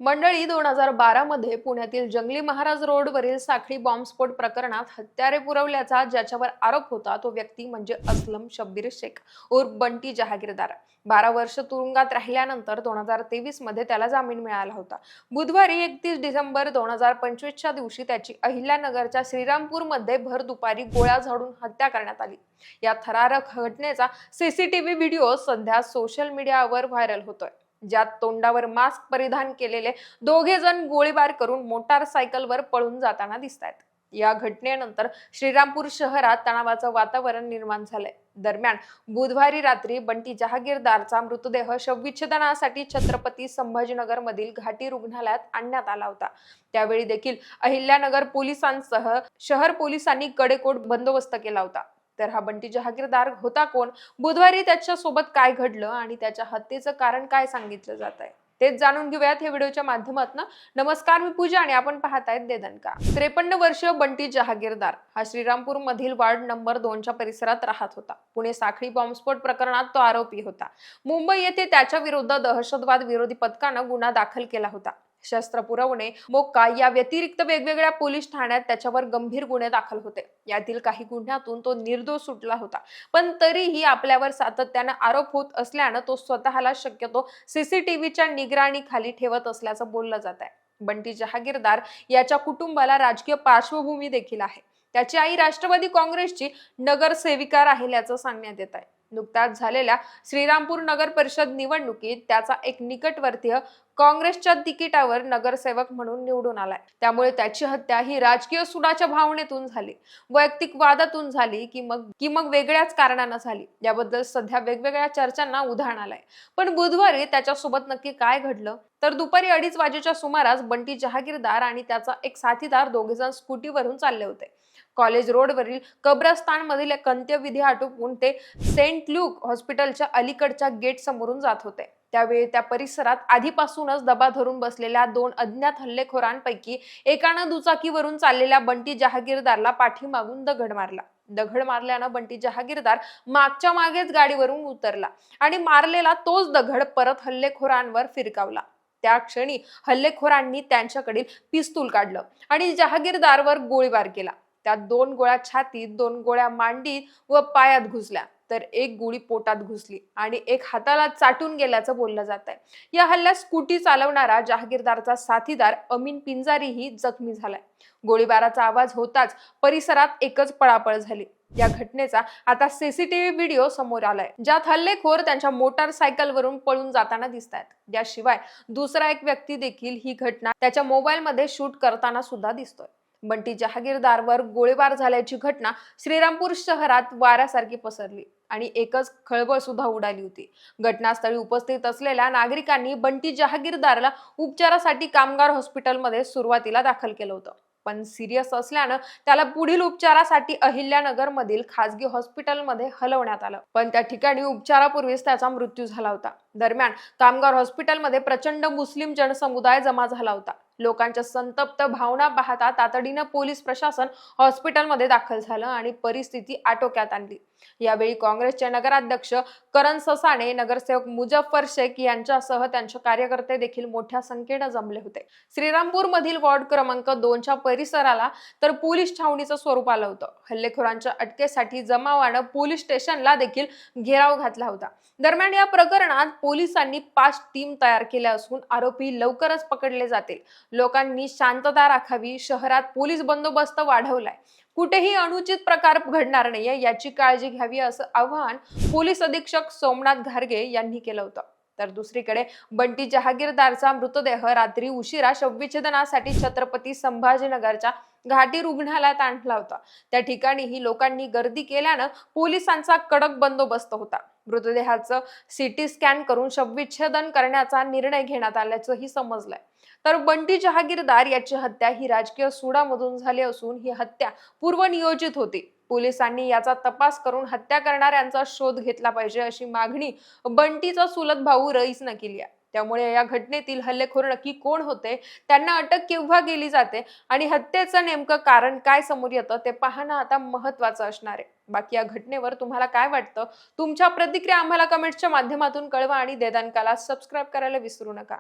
मंडळी 2012 मध्ये पुण्यातील जंगली महाराज रोडवरील साखळी बॉम्बस्फोट प्रकरणात हत्यारे पुरवल्याचा ज्याच्यावर आरोप होता तो व्यक्ती म्हणजे अस्लम शब्बीर शेख उर्फ बंटी जहागीरदार. 12 वर्ष तुरुंगात राहिल्यानंतर 2023 मध्ये त्याला जामीन मिळाला होता. बुधवारी 31 डिसेंबर 2025च्या दिवशी त्याची अहिल्यानगरच्या श्रीरामपूरमध्ये भर दुपारी गोळ्या झाडून हत्या करण्यात आली. या थरारक घटनेचा सीसीटीव्ही व्हिडिओ सध्या सोशल मीडियावर व्हायरल होतोय, ज्यात तोंडावर मास्क परिधान केलेले दोघे जण गोळीबार करून मोटारसायकलवर पळून जाताना दिसतायत. या घटनेनंतर श्रीरामपूर शहरात तणावाचं वातावरण निर्माण झालंय. दरम्यान बुधवारी रात्री बंटी जहागीरदारचा मृतदेह शवविच्छेदनासाठी छत्रपती संभाजीनगर मधील घाटी रुग्णालयात आणण्यात आला होता. त्यावेळी देखील अहिल्यानगर पोलिसांसह शहर पोलिसांनी कडेकोट बंदोबस्त केला होता. तर हा बंटी जहागीरदार होता कोण, बुधवारी त्याच्या सोबत काय घडलं आणि त्याच्या हत्येचं कारण काय सांगितलं जात आहे तेच जाणून घेऊयात या व्हिडिओच्या माध्यमातून. नमस्कार, मी पूजा आणि आपण पाहतायत देदनका. 53 वर्षीय बंटी जहागीरदार हा श्रीरामपूर मधील वार्ड नंबर 2च्या परिसरात राहत होता. पुणे साखळी बॉम्बस्फोट प्रकरणात तो आरोपी होता. मुंबई येथे त्याच्या विरुद्ध दहशतवाद विरोधी पथकानं गुन्हा दाखल केला होता. शस्त्र पुरवणे, मोक्का या व्यतिरिक्त वेगवेगळ्या पोलीस ठाण्यात त्याच्यावर गंभीर गुन्हे दाखल होते. यातील काही गुन्ह्यातून तो निर्दोष सुटला होता, पण तरीही आपल्यावर सातत्याने आरोप होत असल्यानं तो स्वतःला शक्यतो सीसीटीव्हीच्या निगराणीखाली ठेवत असल्याचं बोललं जात आहे. बंटी जहागीरदार याच्या कुटुंबाला राजकीय पार्श्वभूमी देखील आहे. त्याची आई राष्ट्रवादी काँग्रेसची नगरसेविका राहिल्याचं सांगण्यात येत आहे. नुकत्याच झालेल्या श्रीरामपूर नगर परिषद निवडणुकीत त्याचा एक निकटवर्तीय काँग्रेसच्या तिकिटावर नगरसेवक म्हणून निवडून आलाय. त्यामुळे त्याची हत्या ही राजकीय सुडाच्या भावनेतून झाली, वैयक्तिक वादातून झाली की मग वेगळ्याच कारणानं झाली, याबद्दल सध्या वेगवेगळ्या चर्चांना उधाण आलंय. पण बुधवारी त्याच्यासोबत नक्की काय घडलं, तर दुपारी 2:30 वाजेच्या सुमारास बंटी जहागीरदार आणि त्याचा एक साथीदार दोघेजण स्कूटीवरून चालले होते. कॉलेज रोडवरील कब्रस्तान मधील अंत्यविधी आटोपून ते सेंट ल्यूक हॉस्पिटलच्या अलीकडच्या गेट समोरून जात होते. त्यावेळी त्या परिसरात आधीपासूनच दबा धरून बसलेल्या 2 अज्ञात हल्लेखोरांपैकी एकानं दुचाकीवरून चाललेल्या बंटी जहागीरदारला पाठीमागून दगड मारला. दगड मारल्यानं बंटी जहागीरदार मागच्या मागेच गाडीवरून उतरला आणि मारलेला तोच दगड परत हल्लेखोरांवर फिरकावला. त्या क्षणी हल्लेखोरांनी त्यांच्याकडील पिस्तूल काढलं आणि जहागीरदारवर गोळीबार केला. त्यात 2 गोळ्या छातीत, 2 गोळ्या मांडीत व पायात घुसल्या, तर 1 गोळी पोटात घुसली आणि 1 हाताला चाटून गेल्याचं बोललं जात आहे. या हल्ल्यात स्कूटी चालवणारा जहागीरदारचा साथीदार अमीन पिंजारीही जखमी झालाय. गोळीबाराचा आवाज होताच परिसरात एकच पळापळ झाली. या घटनेचा आता सीसीटीव्ही व्हिडिओ समोर आलाय, ज्यात हल्लेखोर त्यांच्या मोटारसायकलवरून पळून जाताना दिसतायत. याशिवाय दुसरा एक व्यक्ती देखील ही घटना त्याच्या मोबाईलमध्ये शूट करताना सुद्धा दिसतोय. बंटी जहागीरदारवर गोळीबार झाल्याची घटना श्रीरामपूर शहरात वाऱ्यासारखी पसरली आणि एकच खळबळ सुद्धा उडाली होती. घटनास्थळी उपस्थित असलेल्या नागरिकांनी बंटी जहागीरदारला उपचारासाठी कामगार हॉस्पिटलमध्ये सुरुवातीला दाखल केलं होतं, पण सिरियस असल्यानं त्याला पुढील उपचारासाठी अहिल्यानगर मधील खासगी हॉस्पिटलमध्ये हलवण्यात आलं, पण त्या ठिकाणी उपचारापूर्वीच त्याचा मृत्यू झाला होता. दरम्यान कामगार हॉस्पिटलमध्ये प्रचंड मुस्लिम जनसमुदाय जमा झाला होता. लोकांच्या संतप्त भावना पाहता तातडीनं पोलीस प्रशासन हॉस्पिटलमध्ये दाखल झालं आणि परिस्थिती आटोक्यात आणली. यावेळी काँग्रेसचे नगराध्यक्ष करण ससाणे, नगरसेवक मुजफ्फर शेख यांच्यासह त्यांचे कार्यकर्ते देखील मोठ्या संख्येने जमले होते. श्रीरामपूर मधील वॉर्ड क्रमांक 2च्या परिसराला तर पोलीस छावणीचं स्वरूप आलं होतं. हल्लेखोरांच्या अटकेसाठी जमावानं पोलीस स्टेशनला देखील घेराव घातला होता. दरम्यान या प्रकरणात पोलिसांनी 5 टीम तयार केल्या असून आरोपी लवकरच पकडले जातील. लोकांनी शांतता राखावी, शहरात पोलीस बंदोबस्त वाढवलाय, कुठेही अनुचित प्रकार घडणार नाहीये याची काळजी घ्यावी असं आवाहन पोलीस अधीक्षक सोमनाथ घारगे यांनी केलं होतं. तर दुसरीकडे बंटी जहागीरदारचा मृतदेह रात्री उशिरा शवविच्छेदनासाठी छत्रपती संभाजीनगरच्या घाटी रुग्णालयात आणला होता. त्या ठिकाणीही लोकांनी गर्दी केल्यानं पोलिसांचा कडक बंदोबस्त होता. मृतदेहाचं सीटी स्कॅन करून शवविच्छेदन करण्याचा निर्णय घेण्यात आल्याचंही समजलंय. तर बंटी जहागीरदार याची हत्या ही राजकीय सुडामधून झाली असून ही हत्या पूर्वनियोजित होती. पोलिसांनी याचा तपास करून हत्या करणाऱ्यांचा शोध घेतला पाहिजे अशी मागणी बंटीचा चुलत भाऊ रईसनं केली आहे. त्यामुळे या घटनेतील हल्लेखोर नक्की कोण होते, त्यांना अटक केव्हा केली जाते आणि हत्येचं नेमकं कारण काय समोर येतं ते पाहणं आता महत्त्वाचं असणार आहे. बाकी या घटनेवर तुम्हाला काय वाटतं, तुमच्या प्रतिक्रिया आम्हाला कमेंट्सच्या माध्यमातून कळवा आणि देदनकाला सबस्क्राईब करायला विसरू नका.